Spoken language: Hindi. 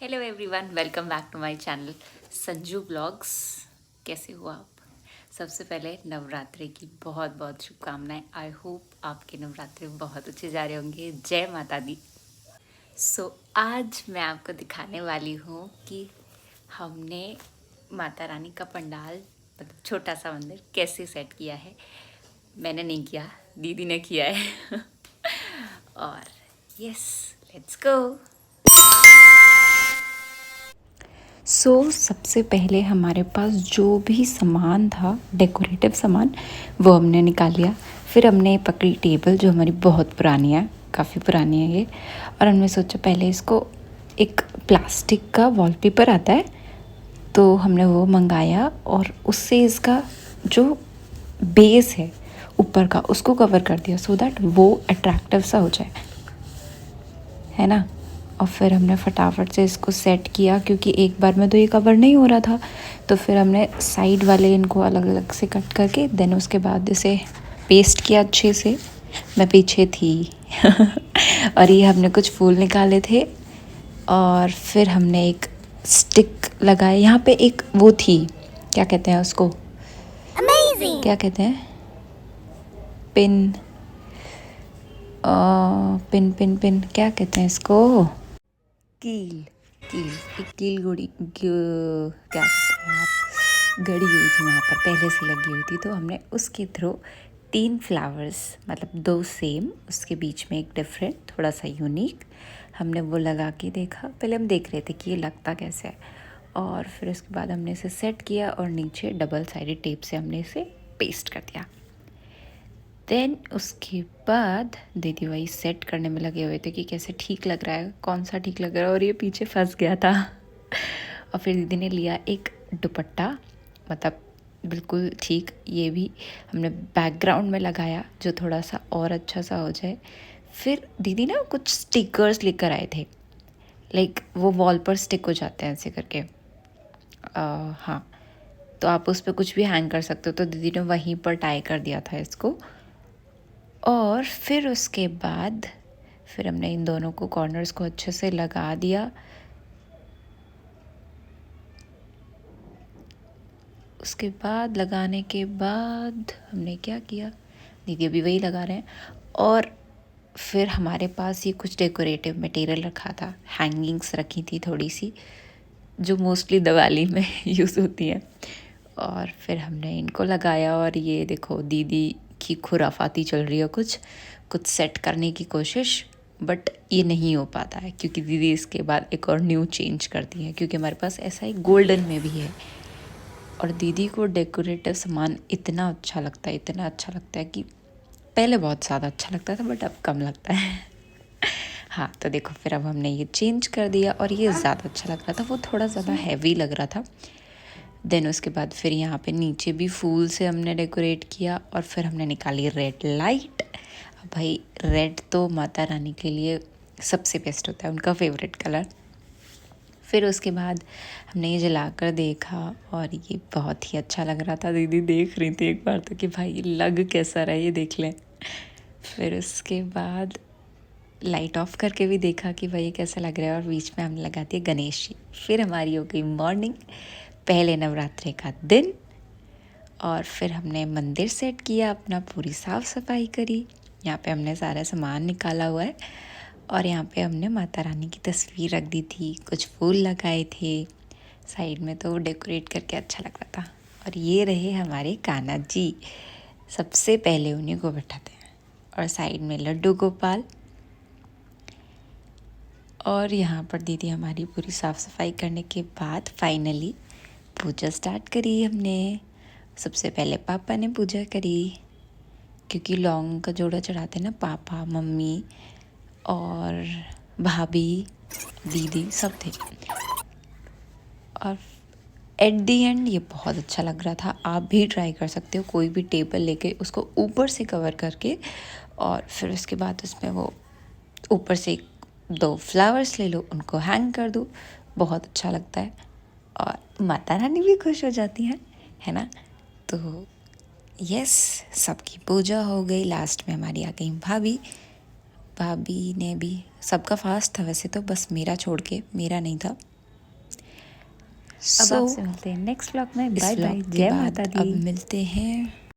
Hello everyone, welcome back to my channel Sanju blogs. कैसे हो आप? सबसे पहले नवरात्रि की बहुत बहुत शुभकामनाएं। आई होप आपके नवरात्रि बहुत अच्छे जा रहे होंगे। जय माता दी। आज मैं आपको दिखाने वाली हूँ कि हमने माता रानी का पंडाल मतलब छोटा सा मंदिर कैसे सेट किया है। मैंने नहीं किया, दीदी ने किया है। और यस, लेट्स गो। सबसे पहले हमारे पास जो भी सामान था, डेकोरेटिव सामान, वो हमने निकाल लिया। फिर हमने पकड़ी टेबल जो हमारी बहुत पुरानी है, काफ़ी पुरानी है ये। और हमने सोचा पहले इसको, एक प्लास्टिक का वॉलपेपर आता है तो हमने वो मंगाया और उससे इसका जो बेस है ऊपर का उसको कवर कर दिया सो दैट वो अट्रैक्टिव सा हो जाए, है ना। और फिर हमने फटाफट से इसको सेट किया क्योंकि एक बार में तो ये कवर नहीं हो रहा था। तो फिर हमने साइड वाले इनको अलग अलग से कट करके देन उसके बाद इसे पेस्ट किया अच्छे से। मैं पीछे थी। और ये हमने कुछ फूल निकाले थे और फिर हमने एक स्टिक लगाया। यहाँ पे एक वो थी, क्या कहते हैं उसको, Amazing! क्या कहते हैं, पिन, पिन पिन पिन क्या कहते हैं इसको, कील। कील, एक कील गुड़ी क्या कहते हैं आप, गड़ी हुई थी वहाँ पर, पहले से लगी हुई थी। तो हमने उसके थ्रू 3 फ्लावर्स, मतलब 2 सेम, उसके बीच में एक डिफरेंट, थोड़ा सा यूनिक, हमने वो लगा के देखा। पहले हम देख रहे थे कि ये लगता कैसे है, और फिर उसके बाद हमने इसे सेट किया और नीचे डबल साइडेड टेप से हमने इसे पेस्ट कर दिया। देन उसके बाद दीदी वही सेट करने में लगे हुए थे कि कैसे ठीक लग रहा है, कौन सा ठीक लग रहा है, और ये पीछे फंस गया था। और फिर दीदी ने लिया एक दुपट्टा, मतलब बिल्कुल ठीक, ये भी हमने बैकग्राउंड में लगाया जो थोड़ा सा और अच्छा सा हो जाए। फिर दीदी ना कुछ स्टिकर्स लेकर आए थे, लाइक वो वॉल पर स्टिक हो जाते हैं ऐसे करके। हाँ, तो आप उस पर कुछ भी हैंग कर सकते हो, तो दीदी ने वहीं पर टाई कर दिया था इसको। और फिर उसके बाद फिर हमने इन दोनों को, कॉर्नर्स को अच्छे से लगा दिया। उसके बाद लगाने के बाद हमने क्या किया, दीदी अभी वही लगा रहे हैं। और फिर हमारे पास ये कुछ डेकोरेटिव मटेरियल रखा था, हैंगिंग्स रखी थी थोड़ी सी, जो मोस्टली दिवाली में यूज़ होती हैं। और फिर हमने इनको लगाया। और ये देखो दीदी की खुराफाती चल रही है, कुछ कुछ सेट करने की कोशिश, बट ये नहीं हो पाता है क्योंकि दीदी इसके बाद एक और न्यू चेंज करती है, क्योंकि हमारे पास ऐसा ही गोल्डन में भी है। और दीदी को डेकोरेटिव सामान इतना अच्छा लगता है, इतना अच्छा लगता है कि पहले बहुत ज़्यादा अच्छा लगता था बट अब कम लगता है। हाँ, तो देखो फिर अब हमने ये चेंज कर दिया और ये ज़्यादा अच्छा लग रहा था, वो थोड़ा ज़्यादा हैवी लग रहा था। देन उसके बाद फिर यहाँ पे नीचे भी फूल से हमने डेकोरेट किया। और फिर हमने निकाली रेड लाइट। अब भाई रेड तो माता रानी के लिए सबसे बेस्ट होता है, उनका फेवरेट कलर। फिर उसके बाद हमने ये जला कर देखा और ये बहुत ही अच्छा लग रहा था। दीदी देख रही थी एक बार तो कि भाई ये लग कैसा रहा है, ये देख लें। फिर उसके बाद लाइट ऑफ करके भी देखा कि भाई ये कैसा लग रहा है, और बीच में हमने लगा दिया गणेश जी। फिर हमारी हो गई मॉर्निंग, पहले नवरात्रि का दिन। और फिर हमने मंदिर सेट किया अपना, पूरी साफ़ सफाई करी। यहाँ पे हमने सारा सामान निकाला हुआ है और यहाँ पे हमने माता रानी की तस्वीर रख दी थी, कुछ फूल लगाए थे साइड में, तो डेकोरेट करके अच्छा लग रहा था। और ये रहे हमारे कान्हा जी, सबसे पहले उन्हीं को बैठाते हैं। और साइड में लड्डू गोपाल। और यहाँ पर दीदी हमारी पूरी साफ़ सफाई करने के बाद फाइनली पूजा स्टार्ट करी हमने। सबसे पहले पापा ने पूजा करी, क्योंकि लौंग का जोड़ा चढ़ाते ना पापा, मम्मी और भाभी, दीदी सब थे। और एट दी एंड ये बहुत अच्छा लग रहा था। आप भी ट्राई कर सकते हो, कोई भी टेबल लेके उसको ऊपर से कवर करके, और फिर उसके बाद उसमें वो ऊपर से 2 फ्लावर्स ले लो, उनको हैंग कर दो, बहुत अच्छा लगता है। और माता रानी भी खुश हो जाती हैं, है ना। तो यस, सबकी पूजा हो गई। लास्ट में हमारी आ गई भाभी। भाभी ने भी, सबका फास्ट था वैसे तो, बस मेरा छोड़ के, मेरा नहीं था। अब आपसे मिलते हैं नेक्स्ट व्लॉग में। बाय बाय, व्लॉग के जय बाद माता अब दी। मिलते हैं